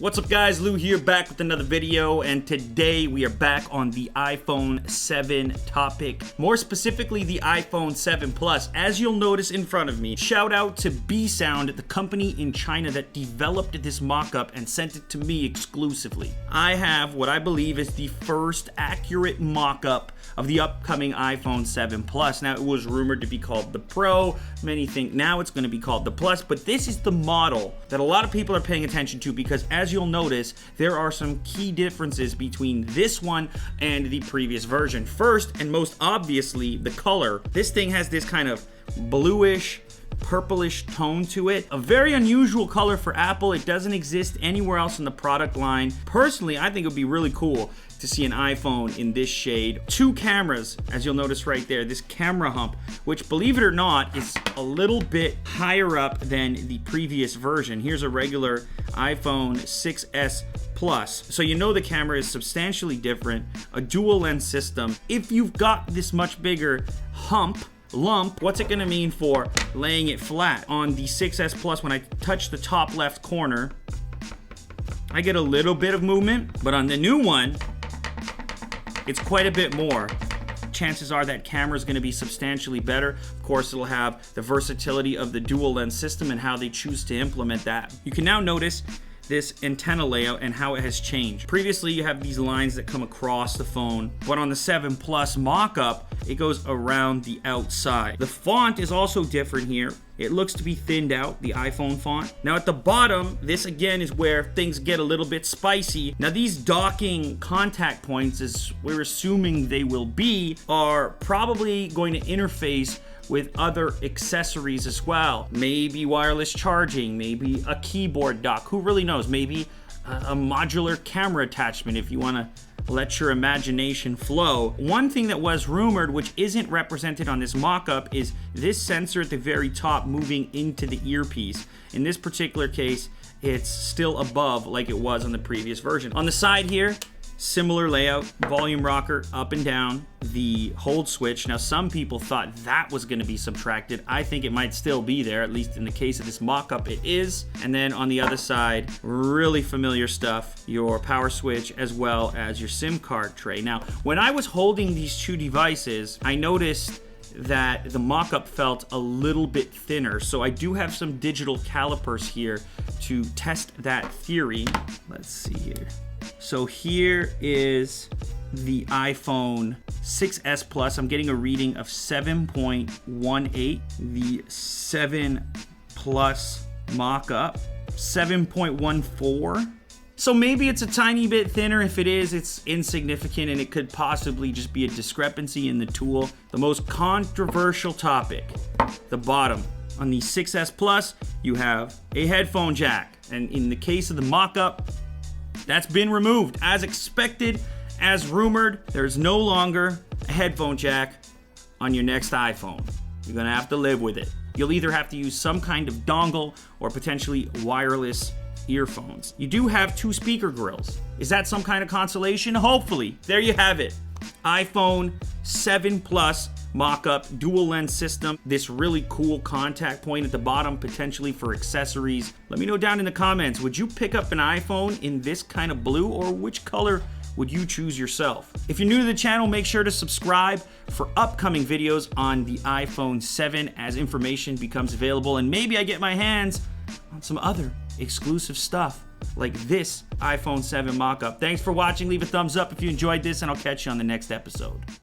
What's up guys, Lou here, back with another video, and today we are back on the iPhone 7 topic. More specifically, the iPhone 7 Plus. As you'll notice in front of me, shout out to B-Sound, the company in China that developed this mock-up and sent it to me exclusively. I have what I believe is the first accurate mock-up of the upcoming iPhone 7 Plus. Now, it was rumored to be called the Pro. Many think now it's going to be called the Plus, but this is the model that a lot of people are paying attention to because, as you'll notice, there are some key differences between this one and the previous version. First, and most obviously, the color. This thing has this kind of bluish, purplish tone to it. A very unusual color for Apple. It doesn't exist anywhere else in the product line. Personally, I think it would be really cool to see an iPhone in this shade. Two cameras, as you'll notice right there, this camera hump, which, believe it or not, is a little bit higher up than the previous version. Here's a regular iPhone 6S Plus. So you know the camera is substantially different, a dual lens system. If you've got this much bigger lump, what's it gonna mean for laying it flat? On the 6S Plus, when I touch the top left corner, I get a little bit of movement, but on the new one, it's quite a bit more. Chances are that camera is going to be substantially better. Of course, it'll have the versatility of the dual lens system and how they choose to implement that. You can now notice this antenna layout and how it has changed. Previously, you have these lines that come across the phone, but on the 7 Plus mock-up, it goes around the outside. The font is also different here. It looks to be thinned out, the iPhone font. Now at the bottom, this again is where things get a little bit spicy. Now these docking contact points, as we're assuming they will be, are probably going to interface with other accessories as well. Maybe wireless charging, maybe a keyboard dock, who really knows? Maybe a modular camera attachment if you want to let your imagination flow. One thing that was rumored, which isn't represented on this mock-up, is this sensor at the very top moving into the earpiece. In this particular case, it's still above like it was on the previous version. On the side here, similar layout, volume rocker up and down, the hold switch. Now, some people thought that was going to be subtracted. I think it might still be there, at least in the case of this mock-up it is. And then on the other side, really familiar stuff, your power switch as well as your SIM card tray. Now, when I was holding these two devices, I noticed that the mock-up felt a little bit thinner. So I do have some digital calipers here to test that theory. Let's see here. So here is the iPhone 6S Plus. I'm getting a reading of 7.18. The 7 Plus mock-up, 7.14. So maybe it's a tiny bit thinner. If it is, it's insignificant and it could possibly just be a discrepancy in the tool. The most controversial topic, the bottom. On the 6S Plus, you have a headphone jack. And in the case of the mock-up, that's been removed. As expected, as rumored, there's no longer a headphone jack on your next iPhone. You're gonna have to live with it. You'll either have to use some kind of dongle or potentially wireless earphones. You do have two speaker grills. Is that some kind of consolation? Hopefully. There you have it. iPhone 7 Plus mock-up dual lens system. This really cool contact point at the bottom, potentially for accessories. Let me know down in the comments, would you pick up an iPhone in this kind of blue, or which color would you choose yourself? If you're new to the channel, make sure to subscribe for upcoming videos on the iPhone 7 as information becomes available, and maybe I get my hands on some other exclusive stuff like this iPhone 7 mock-up. Thanks for watching. Leave a thumbs up if you enjoyed this, and I'll catch you on the next episode.